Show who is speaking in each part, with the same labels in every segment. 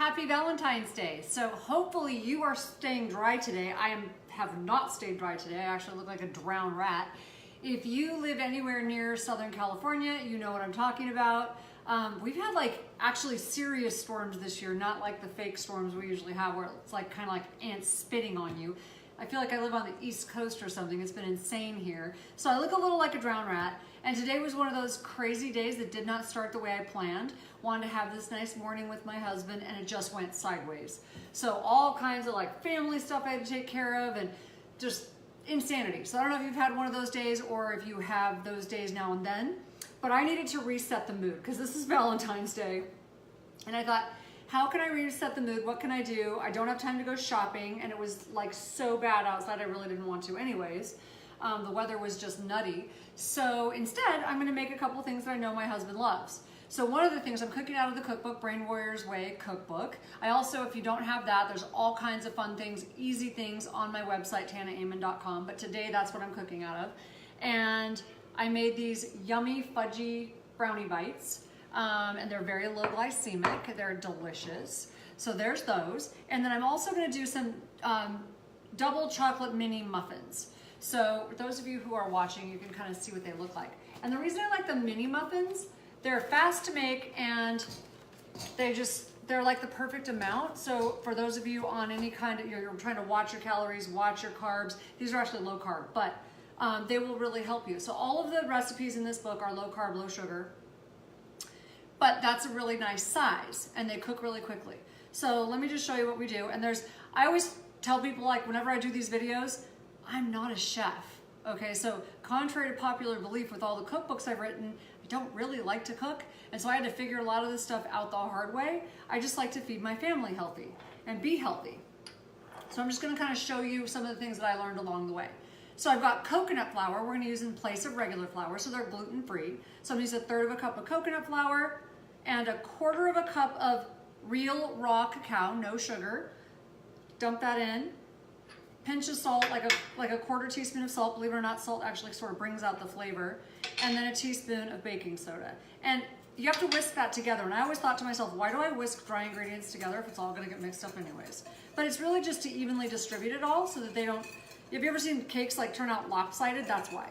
Speaker 1: Happy Valentine's Day. So hopefully you are staying dry today. Have not stayed dry today. I actually look like a drowned rat. If you live anywhere near Southern California, you know what I'm talking about. We've had like actually serious storms this year, not like the fake storms we usually have where it's like kind of like ants spitting on you. I feel like I live on the East Coast or something. It's been insane here. So I look a little like a drowned rat. And today was one of those crazy days that did not start the way I planned. Wanted to have this nice morning with my husband and it just went sideways. So all kinds of like family stuff I had to take care of and just insanity. So I don't know if you've had one of those days or if you have those days now and then, but I needed to reset the mood because this is Valentine's Day. And I thought, how can I reset the mood? What can I do? I don't have time to go shopping, and it was like so bad outside I really didn't want to anyways. The weather was just nutty. So instead, I'm gonna make a couple things that I know my husband loves. So one of the things I'm cooking out of the cookbook, Brain Warrior's Way cookbook. I also, if you don't have that, there's all kinds of fun things, easy things on my website, tanaamen.com. But today that's what I'm cooking out of. And I made these yummy fudgy brownie bites. And they're very low glycemic. They're delicious. So there's those. And then I'm also gonna do some double chocolate mini muffins. So for those of you who are watching, you can kind of see what they look like. And the reason I like the mini muffins, they're fast to make and they're like the perfect amount. So for those of you on any kind of, you're trying to watch your calories, watch your carbs, these are actually low carb, but they will really help you. So all of the recipes in this book are low carb, low sugar, but that's a really nice size and they cook really quickly. So let me just show you what we do. And I always tell people, like, whenever I do these videos, I'm not a chef, okay? So contrary to popular belief with all the cookbooks I've written, I don't really like to cook. And so I had to figure a lot of this stuff out the hard way. I just like to feed my family healthy and be healthy. So I'm just gonna kind of show you some of the things that I learned along the way. So I've got coconut flour we're gonna use in place of regular flour, so they're gluten-free. So I'm gonna use 1/3 cup of coconut flour and 1/4 cup of real raw cacao, no sugar. Dump that in. Pinch of salt, like a 1/4 teaspoon of salt. Believe it or not, salt actually sort of brings out the flavor. And then a teaspoon of baking soda. And you have to whisk that together. And I always thought to myself, why do I whisk dry ingredients together if it's all gonna get mixed up anyways? But it's really just to evenly distribute it all so that they don't, have you ever seen cakes like turn out lopsided? That's why.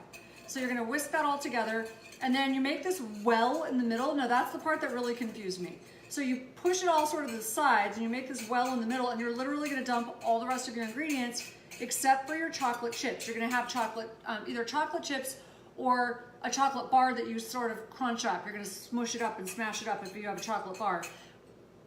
Speaker 1: So you're gonna whisk that all together. And then you make this well in the middle. Now that's the part that really confused me. So you push it all sort of to the sides and you make this well in the middle and you're literally gonna dump all the rest of your ingredients except for your chocolate chips. You're gonna have chocolate, either chocolate chips or a chocolate bar that you sort of crunch up. You're gonna smush it up and smash it up if you have a chocolate bar.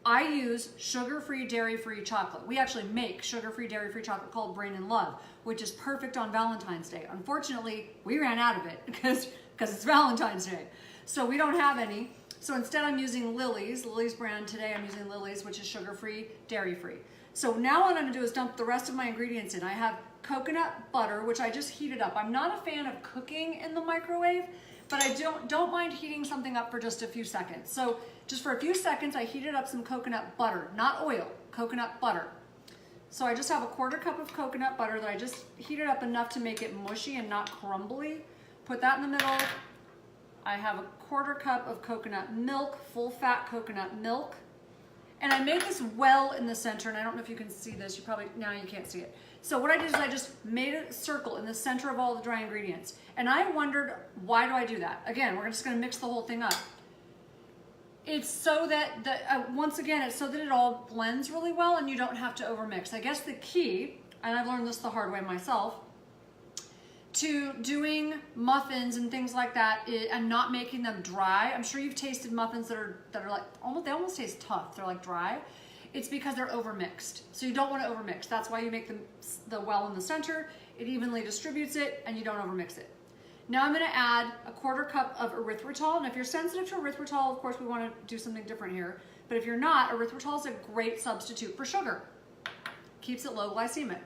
Speaker 1: I use sugar-free, dairy-free chocolate. We actually make sugar-free, dairy-free chocolate called Brain and Love, which is perfect on Valentine's Day. Unfortunately, we ran out of it because it's Valentine's Day. So we don't have any. So instead I'm using Lily's brand today. I'm using Lily's, which is sugar-free, dairy-free. So now what I'm gonna do is dump the rest of my ingredients in. I have coconut butter, which I just heated up. I'm not a fan of cooking in the microwave, but I don't mind heating something up for just a few seconds. So just for a few seconds, I heated up some coconut butter, not oil, coconut butter. So I just have 1/4 cup of coconut butter that I just heated up enough to make it mushy and not crumbly. Put that in the middle. I have 1/4 cup of coconut milk, full fat coconut milk. And I made this well in the center, and I don't know if you can see this. Now you can't see it. So what I did is I just made a circle in the center of all the dry ingredients. And I wondered, why do I do that? Again, we're just gonna mix the whole thing up. It's so that, once again, it's so that it all blends really well and you don't have to overmix. I guess the key, and I've learned this the hard way myself, to doing muffins and things like that and not making them dry. I'm sure you've tasted muffins that are like, they almost taste tough. They're like dry. It's because they're overmixed. So you don't want to overmix. That's why you make the well in the center. It evenly distributes it and you don't overmix it. Now I'm gonna add 1/4 cup of erythritol. And if you're sensitive to erythritol, of course we wanna do something different here. But if you're not, erythritol is a great substitute for sugar. Keeps it low glycemic.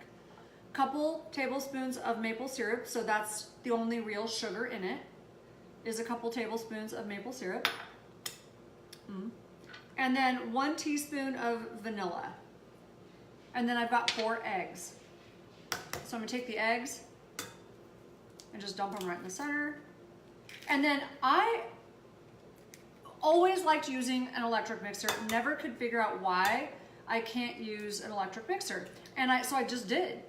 Speaker 1: Couple tablespoons of maple syrup, so that's the only real sugar in it, is a couple tablespoons of maple syrup. And then 1 teaspoon of vanilla. And then I've got 4 eggs. So I'm gonna take the eggs and just dump them right in the center. And then I always liked using an electric mixer, never could figure out why. I can't use an electric mixer. And so I just did.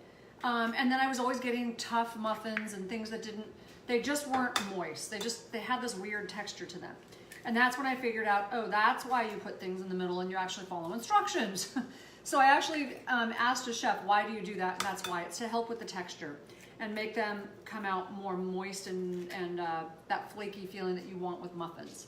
Speaker 1: And then I was always getting tough muffins and things that they just weren't moist. They had this weird texture to them. And that's when I figured out, oh, that's why you put things in the middle and you actually follow instructions. So I actually asked a chef, why do you do that? And that's why. It's to help with the texture and make them come out more moist and that flaky feeling that you want with muffins.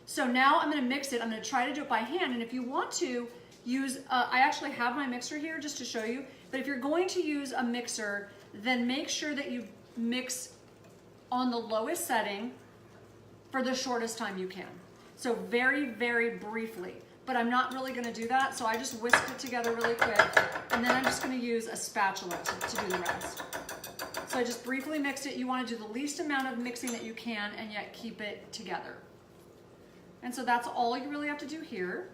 Speaker 1: So now I'm gonna mix it. I'm gonna try to do it by hand. And if you want to use, I actually have my mixer here just to show you, but if you're going to use a mixer, then make sure that you mix on the lowest setting for the shortest time you can. So very, very briefly, but I'm not really gonna do that. So I just whisked it together really quick, and then I'm just gonna use a spatula to do the rest. So I just briefly mixed it. You wanna do the least amount of mixing that you can and yet keep it together. And so that's all you really have to do here.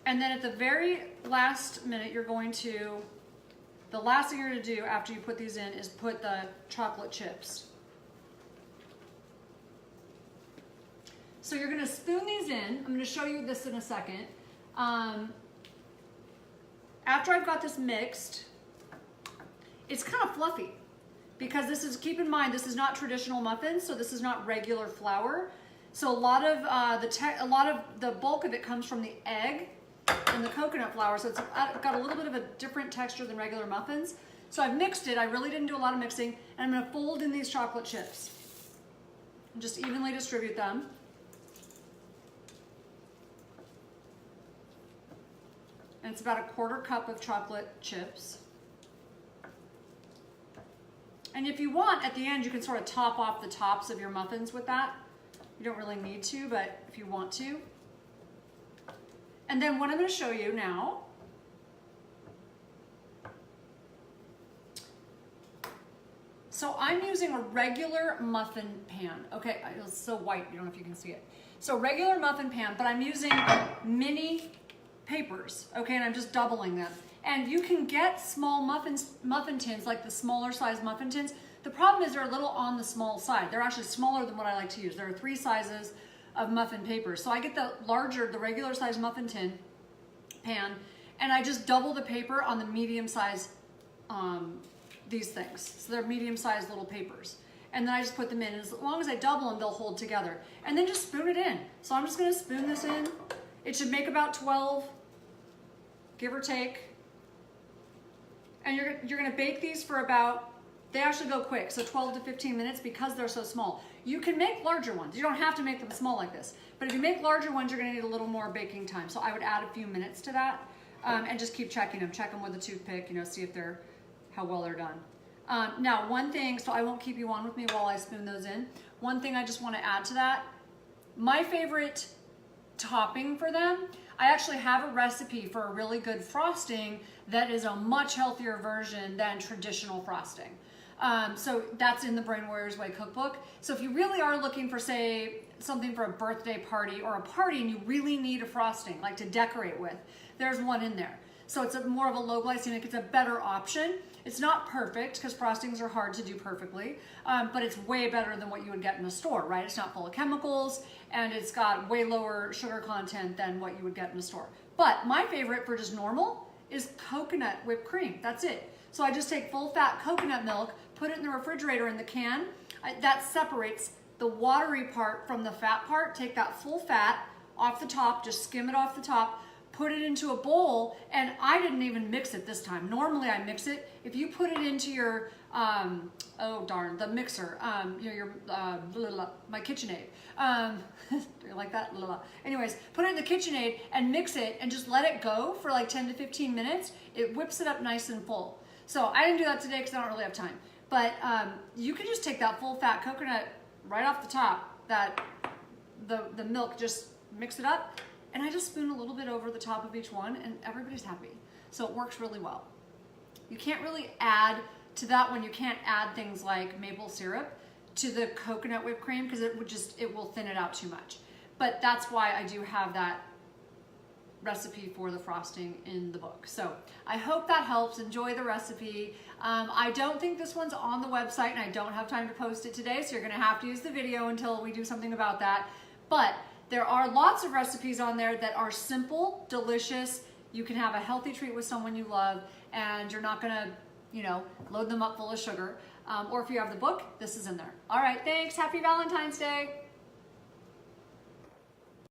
Speaker 1: And then at the very last minute, the last thing you're gonna do after you put these in is put the chocolate chips. So you're gonna spoon these in. I'm gonna show you this in a second. After I've got this mixed, it's kind of fluffy because keep in mind, this is not traditional muffins, so this is not regular flour. So a lot of the bulk of it comes from the egg and the coconut flour, so it's got a little bit of a different texture than regular muffins. So I've mixed it. I really didn't do a lot of mixing, and I'm gonna fold in these chocolate chips and just evenly distribute them. And it's about a 1/4 cup of chocolate chips. And if you want, at the end, you can sort of top off the tops of your muffins with that. You don't really need to, but if you want to. And then what I'm going to show you now so I'm using a regular muffin pan. Okay, it's so white, I don't know if you can see it. So regular muffin pan, but I'm using mini papers, okay, and I'm just doubling them. And you can get small muffin tins, like the smaller size muffin tins. The problem is they're a little on the small side. They're actually smaller than what I like to use. There are 3 sizes of muffin papers. So I get the regular size muffin pan, and I just double the paper on the medium size, these things. So they're medium sized little papers. And then I just put them in. As long as I double them, they'll hold together. And then just spoon it in. So I'm just gonna spoon this in. It should make about 12, give or take. And you're gonna bake these for they actually go quick, so 12 to 15 minutes because they're so small. You can make larger ones. You don't have to make them small like this. But if you make larger ones, you're gonna need a little more baking time. So I would add a few minutes to that and just keep checking them. Check them with a toothpick, see if how well they're done. Now, one thing, so I won't keep you on with me while I spoon those in. One thing I just wanna add to that, my favorite topping for them, I actually have a recipe for a really good frosting that is a much healthier version than traditional frosting. So that's in the Brain Warriors Way cookbook. So if you really are looking for, say, something for a birthday party or a party and you really need a frosting, like to decorate with, there's one in there. So it's more of a low glycemic, it's a better option. It's not perfect because frostings are hard to do perfectly, but it's way better than what you would get in a store, right? It's not full of chemicals and it's got way lower sugar content than what you would get in a store. But my favorite for just normal is coconut whipped cream. That's it. So I just take full fat coconut milk, put it in the refrigerator in the can. That separates the watery part from the fat part. Take that full fat off the top, just skim it off the top, put it into a bowl, and I didn't even mix it this time. Normally I mix it. If you put it into your, the mixer, my KitchenAid. You like that? Anyways, put it in the KitchenAid and mix it and just let it go for like 10 to 15 minutes. It whips it up nice and full. So I didn't do that today because I don't really have time. But you can just take that full fat coconut right off the top, the milk, just mix it up, and I just spoon a little bit over the top of each one, and everybody's happy. So it works really well. You can't really add to that one. You can't add things like maple syrup to the coconut whipped cream because it will thin it out too much. But that's why I do have that recipe for the frosting in the book. So I hope that helps. Enjoy the recipe. I don't think this one's on the website and I don't have time to post it today, so you're gonna have to use the video until we do something about that. But there are lots of recipes on there that are simple, delicious. You can have a healthy treat with someone you love, and you're not gonna, load them up full of sugar. Or if you have the book, this is in there. All right, thanks. Happy Valentine's Day.